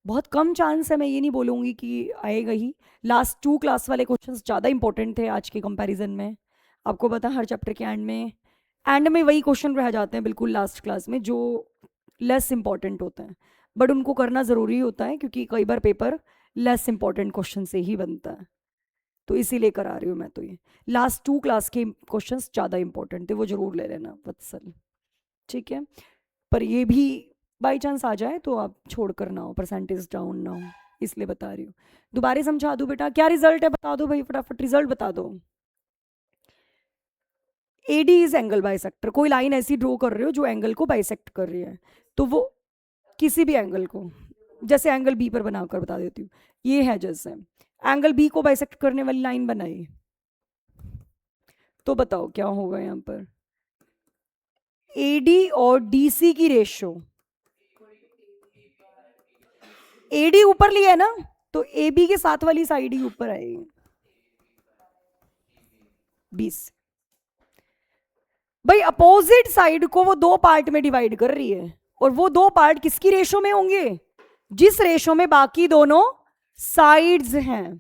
बहुत कम चांस है, मैं ये नहीं बोलूँगी कि आएगा ही। लास्ट 2 क्लास वाले क्वेश्चंस ज़्यादा इंपॉर्टेंट थे आज के कंपैरिजन में। आपको पता है हर चैप्टर के एंड में वही क्वेश्चन रह जाते हैं बिल्कुल लास्ट क्लास में जो लेस इंपॉर्टेंट होते हैं, बट उनको करना ज़रूरी होता है क्योंकि कई बार पेपर लेस इंपॉर्टेंट क्वेश्चन से ही बनता है। तो इसीलिए करा रही हूँ मैं। तो ये लास्ट 2 क्लास के क्वेश्चंस ज़्यादा इंपॉर्टेंट थे, वो ज़रूर ले लेना वत्सल, ठीक है? पर ये भी बाई चांस आ जाए तो आप छोड़ कर ना हो, परसेंटेज डाउन ना हो, इसलिए बता रही हूँ। दोबारा समझा दूँ बेटा? क्या रिजल्ट है बता दो भाई, फटाफट रिजल्ट बता दो। AD is angle bisector. कोई लाइन ऐसी ड्रॉ कर रहे हो जो एंगल को बाइसेक्ट कर रही है, तो वो किसी भी एंगल को, जैसे एंगल बी पर बनाकर बता देती हूँ। ये है जैसे एंगल बी को बाइसेक्ट करने वाली लाइन बनाई, तो बताओ क्या होगा यहाँ पर? AD और DC की रेशो, AD ऊपर लिया है ना, तो AB के साथ वाली साइड ही ऊपर आएगी 20। भाई अपोजिट साइड को वो 2 पार्ट में डिवाइड कर रही है, और वो 2 पार्ट किसकी रेशो में होंगे? जिस रेशो में बाकी दोनों साइड्स हैं।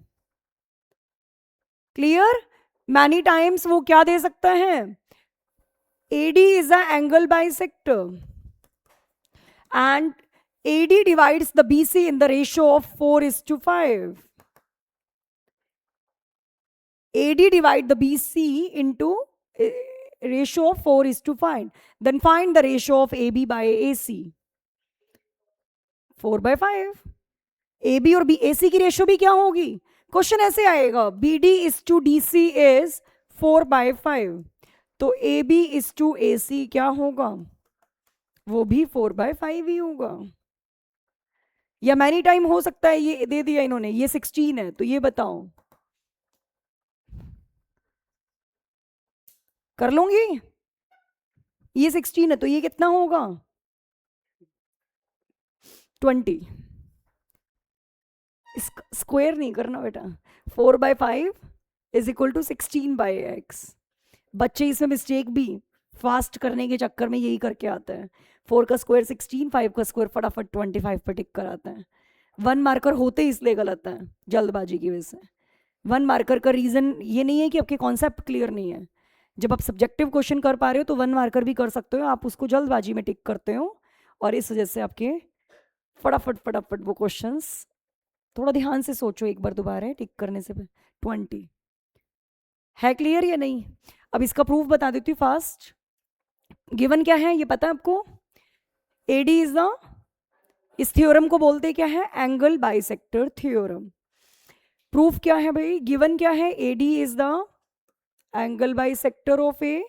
क्लियर? मैनी टाइम्स वो क्या दे सकता है? AD is an angle bisector and AD divides the BC in the ratio of 4:5. AD divide the BC into ratio of 4:5. Then find the ratio of AB by AC. 4/5. AB और AC की ratio भी क्या होगी? Question ऐसे आएगा, BD is to DC is 4/5. तो AB is to AC क्या होगा? वो भी 4/5 ही होगा। या मैनी टाइम हो सकता है ये दे दिया इन्होंने, ये 16 है, तो ये बताओ कर लूंगी? ये 16 है तो ये कितना होगा? 20। स्क्वायर नहीं करना बेटा। 4/5 इज इक्वल टू 16/x। बच्चे इसमें मिस्टेक भी फास्ट करने के चक्कर में यही करके आते हैं। 4 का स्क्वायर 16, 5 का स्क्वायर फटाफट 25 पर टिक कराते हैं। 1 मार्कर होते ही इसलिए गलत है, जल्दबाजी की वजह से। 1 मार्कर का रीजन ये नहीं है कि आपके कॉन्सेप्ट क्लियर नहीं है। जब आप सब्जेक्टिव क्वेश्चन कर पा रहे हो तो 1 मार्कर भी कर सकते हो, आप उसको जल्दबाजी में टिक करते हो और इस वजह से आपके फटाफट वो क्वेश्चंस। थोड़ा ध्यान से सोचो एक बार दोबारा टिक करने से। 20 है क्लियर या नहीं? अब इसका प्रूफ बता देती हूँ फास्ट। गिवन क्या है ये पता है आपको? AD इज द, इस थ्योरम को बोलते क्या है? Angle bisector theorem. प्रूफ क्या है भाई? गिवन क्या है? AD is the angle bisector of A,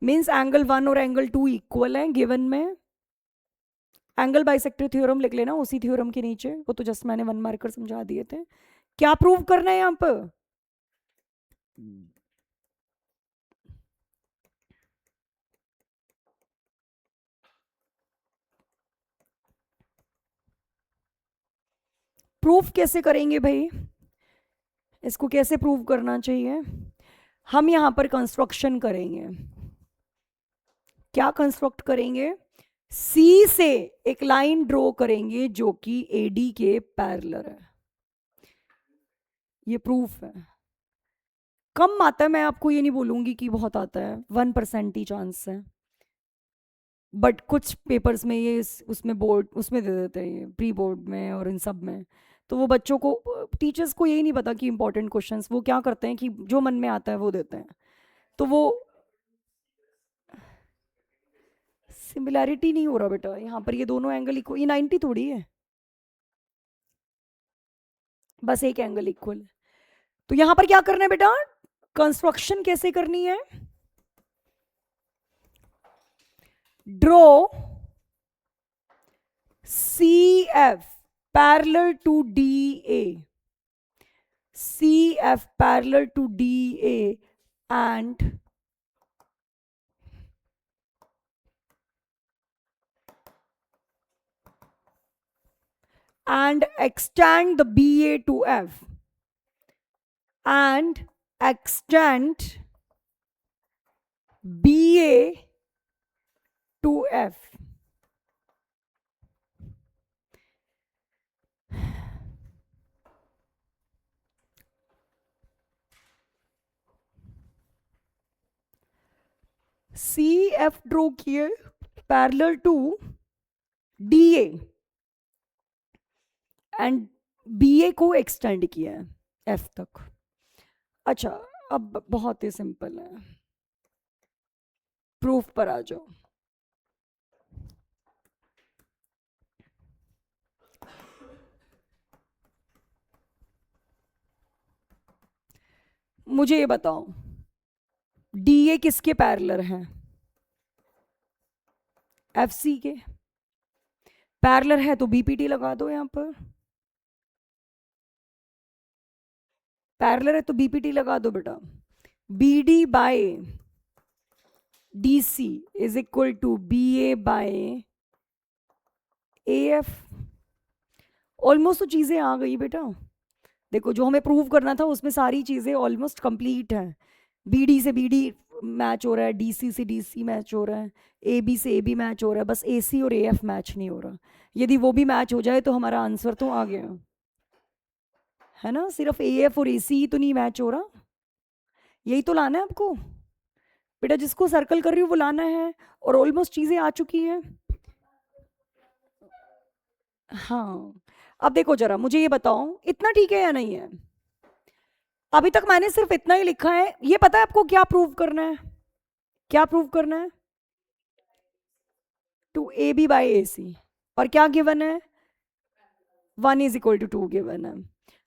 means angle 1 और एंगल 2 इक्वल है गिवन में। एंगल बाइसेक्टर थ्योरम लिख लेना उसी थ्योरम के नीचे, वो तो जस्ट मैंने 1 मार्कर समझा दिए थे। क्या प्रूव करना है यहां पर? प्रूफ कैसे करेंगे भाई, इसको कैसे प्रूव करना चाहिए? हम यहां पर कंस्ट्रक्शन करेंगे। क्या कंस्ट्रक्ट करेंगे? सी से एक लाइन ड्रॉ करेंगे जो कि एडी के पैरेलल है। ये प्रूफ है। कम आता है, मैं आपको ये नहीं बोलूंगी कि बहुत आता है, 1% ही चांस है, बट कुछ पेपर्स में ये उसमें बोर्ड उसमें दे देते हैं, ये प्री बोर्ड में और इन सब में। तो वो बच्चों को, टीचर्स को यही नहीं पता कि इंपॉर्टेंट क्वेश्चंस वो क्या करते हैं कि जो मन में आता है वो देते हैं। तो वो सिमिलैरिटी नहीं हो रहा बेटा यहाँ पर, ये दोनों एंगल इक्वल, ये 90 थोड़ी है, बस एक एंगल इक्वल। तो यहां पर क्या करना है बेटा, कंस्ट्रक्शन कैसे करनी है? Draw CF parallel to DA, CF parallel to DA and extend the BA to F, and extend BA to F. CF draw किए parallel to DA and BA को एक्सटेंड किया है F तक। अच्छा, अब बहुत ही सिंपल है, प्रूफ पर आ जाओ। मुझे ये बताओ, DA किसके पैरेलल है? FC के। पैरेलल है तो BPT लगा दो यहां पर, पैरेलल है तो BPT लगा दो बेटा। BD by DC is equal to BA by AF। Almost तो चीजें आ गई बेटा, देखो जो हमें प्रूव करना था उसमें सारी चीजें ऑलमोस्ट कंप्लीट है। BD से BD मैच हो रहा है, DC से DC मैच हो रहा है, AB से AB मैच हो रहा है, बस AC और AF मैच नहीं हो रहा। यदि वो भी मैच हो जाए तो हमारा आंसर तो आ गया है ना। सिर्फ AF और AC ही तो नहीं मैच हो रहा, यही तो लाना है आपको बेटा, जिसको सर्कल कर रही हूँ वो लाना है, और ऑलमोस्ट चीजें आ चुकी हैं। हाँ, अब देखो जरा मुझे ये बताओ, इतना ठीक है या नहीं है? अभी तक मैंने सिर्फ इतना ही लिखा है, ये पता है आपको क्या प्रूव करना है? क्या प्रूव करना है? टू AB बाई AC, और क्या गिवन है? 1 इज इक्वल टू 2 गिवन है।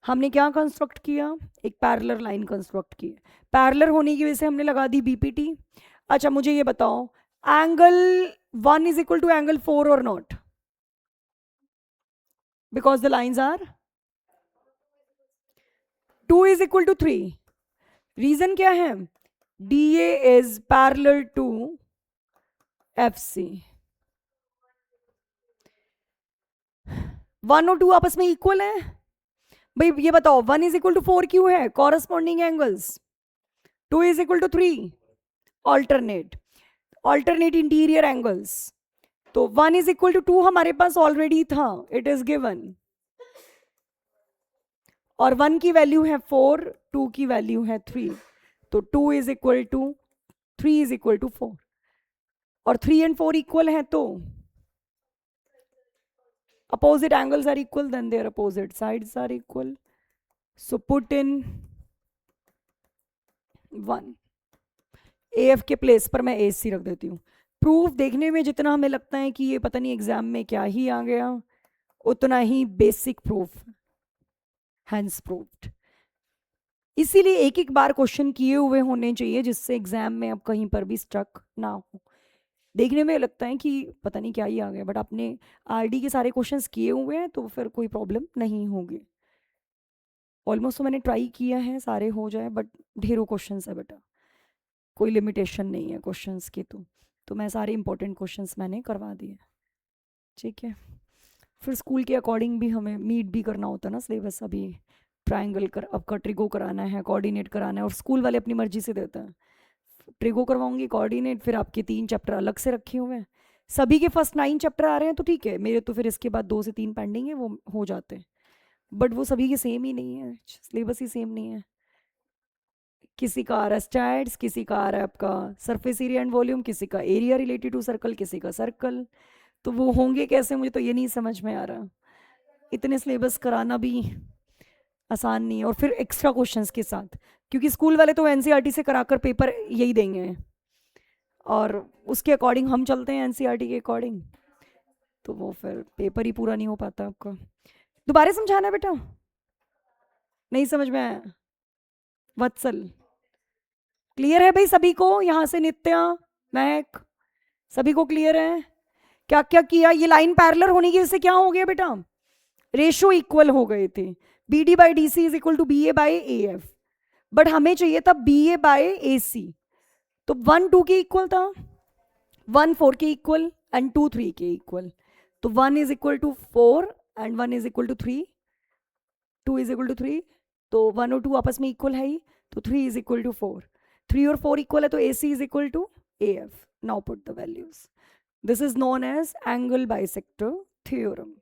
हमने क्या कंस्ट्रक्ट किया? एक पैरेलल लाइन कंस्ट्रक्ट की। पैरेलल होने की वजह से हमने लगा दी BPT। अच्छा मुझे ये बताओ, angle 1 is equal to angle 4 और not? Because the lines are 2 is equal to 3। Reason क्या है? DA is parallel to FC। 1 और 2 आपस में इक्वल है भाई, ये बताओ 1 इज इक्वल टू 4 क्यों है? Corresponding angles. 2 is equal to 3, alternate, alternate interior angles. तो 1 इज इक्वल टू 2 हमारे पास ऑलरेडी था, इट इज गिवन, और 1 की वैल्यू है 4, 2 की वैल्यू है 3, तो 2 is equal to 3 is equal to 4, और 3 एंड 4 इक्वल है तो opposite angles are equal, then their opposite sides are equal, so put in 1। AF के प्लेस पर मैं AC रख देती हूँ। प्रूफ देखने में जितना हमें लगता है कि ये पता नहीं एग्जाम में क्या ही आ गया, उतना ही बेसिक प्रूफ, हैंस प्रूव्ड। इसीलिए एक एक बार क्वेश्चन किए हुए होने चाहिए, जिससे एग्जाम में अब कहीं पर भी स्ट्रक ना हो। देखने में लगता है कि पता नहीं क्या ही आ गया, बट आपने RD के सारे क्वेश्चंस किए हुए हैं तो फिर कोई प्रॉब्लम नहीं होगी। ऑलमोस्ट तो मैंने ट्राई किया है सारे हो जाए, बट ढेरों क्वेश्चंस है बेटा, कोई लिमिटेशन नहीं है क्वेश्चंस की, तो मैं सारे इंपॉर्टेंट क्वेश्चंस मैंने करवा दिए। ठीक है, फिर स्कूल के अकॉर्डिंग भी हमें मीट भी करना होता है ना सिलेबस। अभी ट्रायंगल कर आपका ट्रिगो कराना है, कोऑर्डिनेट कराना है, और स्कूल वाले अपनी मर्जी से देते हैं। ट्रिगो करवाऊंगी, कोऑर्डिनेट, फिर आपके 3 चैप्टर अलग से रखे हुए हैं। सभी के फर्स्ट 9 चैप्टर आ रहे हैं तो ठीक है, मेरे तो फिर इसके बाद 2 से 3 पेंडिंग है, वो हो जाते हैं। बट वो सभी के सेम ही नहीं है, सिलेबस ही सेम नहीं है। किसी का आ रहा है स्टैट्स, किसी का आ रहा है आपका सरफेस एरिया एंड वॉल्यूम, किसी का एरिया रिलेटेड टू सर्कल, किसी का सर्कल। तो वो होंगे कैसे, मुझे तो ये नहीं समझ में आ रहा। इतने सिलेबस कराना भी आसान नहीं है, और फिर एक्स्ट्रा क्वेश्चंस के साथ, क्योंकि स्कूल वाले तो एनसीईआरटी से कराकर पेपर यही देंगे, और उसके अकॉर्डिंग हम चलते हैं एनसीईआरटी के अकॉर्डिंग, तो वो फिर पेपर ही पूरा नहीं हो पाता आपका। दोबारा समझाना बेटा, नहीं समझ में आया? वत्सल क्लियर है भाई सभी को? यहाँ से नित्या, महक, सभी को क्लियर है? क्या क्या किया? ये लाइन पैरेलल होने की वजह से क्या हो गया बेटा? रेशो इक्वल हो गए थे। B D by D C is equal to B A by A F, but हमें चाहिए था बी ए बाई ए सी। तो 1 2 के इक्वल था, 1 4 के इक्वल, एंड 2 3 के इक्वल। तो 1 is equal to 4 and 1 is equal to 3, 2 is equal to 3। तो 1 और 2 आपस में इक्वल है ही, तो 3 इज इक्वल टू 4, 3 और 4 इक्वल है, तो A C is equal to A F. Now put the values. This is known as angle bisector theorem.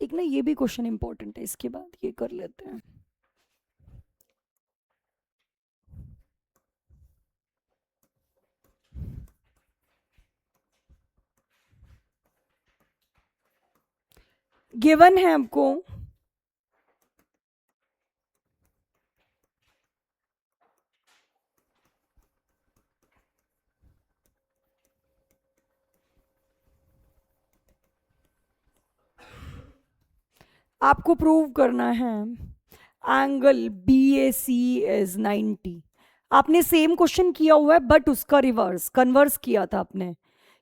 एक ना ये भी क्वेश्चन इंपॉर्टेंट है, इसके बाद ये कर लेते हैं। गिवन है आपको आपको प्रूव करना है angle B A C is 90। आपने सेम क्वेश्चन किया हुआ है, बट उसका रिवर्स कन्वर्स किया था आपने,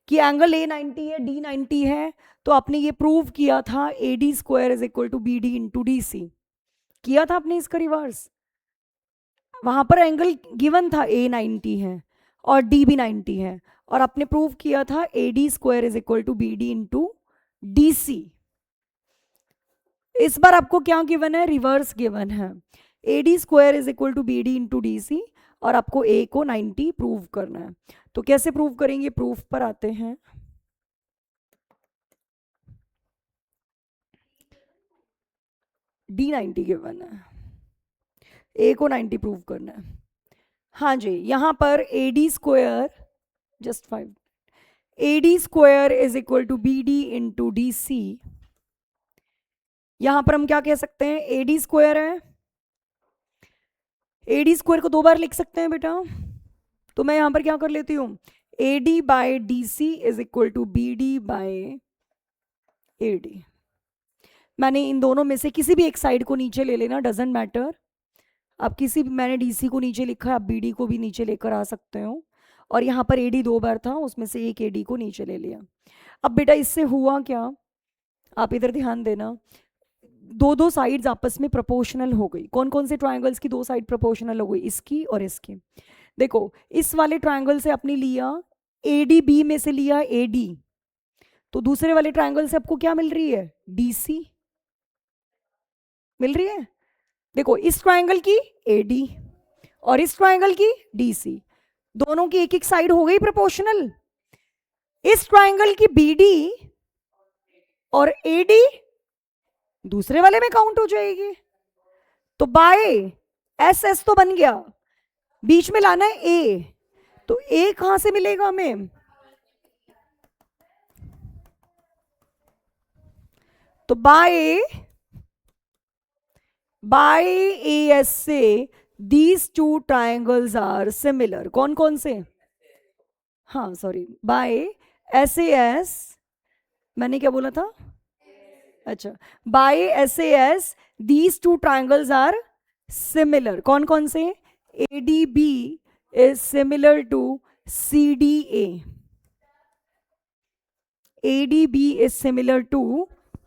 कि एंगल ए 90 है, डी 90 है, तो आपने ये प्रूव किया था A D square is equal to B D into D C. किया था आपने इसका रिवर्स। वहां पर एंगल गिवन था ए 90 है और डी भी 90 है, और आपने प्रूव किया था A D square is equal to B D into D C. इस बार आपको क्या गिवन है? रिवर्स गिवन है, A D square is equal to B D into D C, और आपको ए को 90 प्रूव करना है। तो कैसे प्रूव करेंगे? प्रूफ पर आते हैं। डी 90 गिवन है, ए को 90 प्रूव करना है। हाँ जी, यहां पर A D square, just 5, A D square is equal to B D into D C. यहां पर हम क्या कह सकते हैं? ए डी स्क्वायर है, ए डी स्क्वायर को 2 बार लिख सकते हैं बेटा, तो मैं यहां पर क्या कर लेती हूं? A D by D C is equal to B D by A D. मैंने इन दोनों में से किसी भी एक साइड को नीचे ले लेना, डजेंट मैटर। आप किसी भी, मैंने डी सी को नीचे लिखा है, आप बी डी को भी नीचे लेकर आ सकते हो, और यहाँ पर ए डी 2 बार था, उसमें से एक ए डी को नीचे ले लिया। अब बेटा इससे हुआ क्या, आप इधर ध्यान देना, दो साइड्स आपस में प्रोपोर्शनल हो गई। कौन कौन से ट्रायंगल्स की 2 साइड प्रोपोर्शनल हो गई? इसकी और इसकी। देखो इस वाले ट्रायंगल से आपने लिया ए डी, बी में से लिया ए डी, तो दूसरे वाले ट्रायंगल से आपको क्या मिल रही है? डी सी मिल रही है। देखो इस ट्रायंगल की ए डी और इस ट्रायंगल की डी सी, दोनों की एक एक साइड हो गई प्रोपोर्शनल। इस ट्रायंगल की बी डी और ए डी दूसरे वाले में काउंट हो जाएगी, तो बाय एस एस तो बन गया, बीच में लाना है ए, तो ए कहां से मिलेगा हमें? तो बाय ए एस से दीज 2 ट्राइंगल्स आर सिमिलर। कौन कौन से? हाँ sorry, by S A S, मैंने क्या बोला था? अच्छा, by S A S these 2 triangles are similar. कौन कौन से? A D B is similar to CDA. ADB is similar to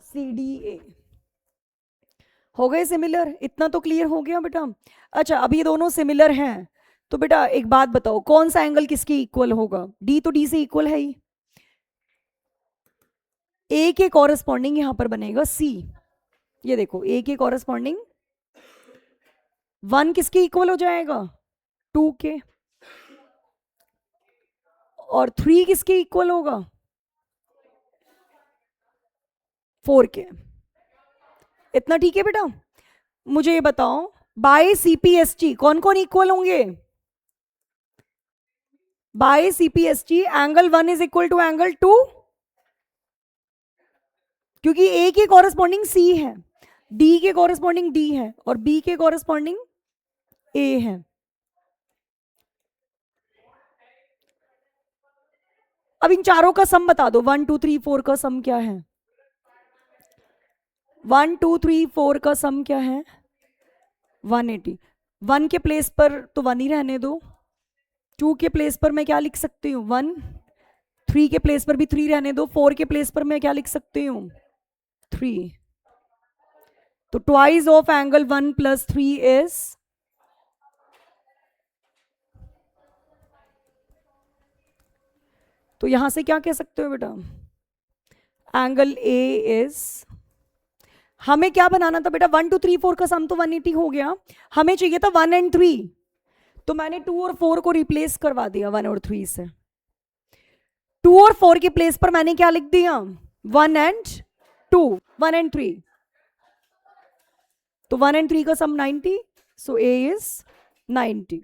CDA. हो गए सिमिलर? इतना तो क्लियर हो गया बेटा? अच्छा, अब ये दोनों सिमिलर हैं तो बेटा एक बात बताओ, कौन सा एंगल किसके इक्वल होगा? डी तो डी से इक्वल है ही। ए के कॉरेस्पॉन्डिंग यहां पर बनेगा सी। ये देखो, ए के कॉरेस्पॉन्डिंग 1 किसके इक्वल हो जाएगा? 2 के। और 3 किसके इक्वल होगा? 4 के। इतना ठीक है बेटा? मुझे ये बताओ, बाय सीपीएसटी कौन कौन इक्वल होंगे? By CPST angle 1 is equal to angle 2, क्योंकि ए के कॉरेस्पॉन्डिंग सी है, डी के कॉरेस्पॉन्डिंग डी है और बी के कॉरेस्पॉन्डिंग ए है। अब इन चारों का सम बता दो, 1 2 3 4 का सम क्या है? 1 2 3 4 का सम क्या है? 180। 1 के प्लेस पर तो 1 ही रहने दो, 2 के प्लेस पर मैं क्या लिख सकती हूँ? 1। 3 के प्लेस पर भी 3 रहने दो, 4 के प्लेस पर मैं क्या लिख सकती हूँ? 3। तो ट्वाइस ऑफ एंगल 1 + 3 इज, तो यहां से क्या कह सकते हो बेटा? एंगल ए इज, हमें क्या बनाना था बेटा? 1 2 3 4 का सम तो 180 हो गया, हमें चाहिए था 1 और 3, तो मैंने 2 और 4 को रिप्लेस करवा दिया 1 और 3 से। 2 और 4 के प्लेस पर मैंने क्या लिख दिया? 1 और 2, 1 और 3। तो 1 और 3 का सम 90, सो ए इज 90।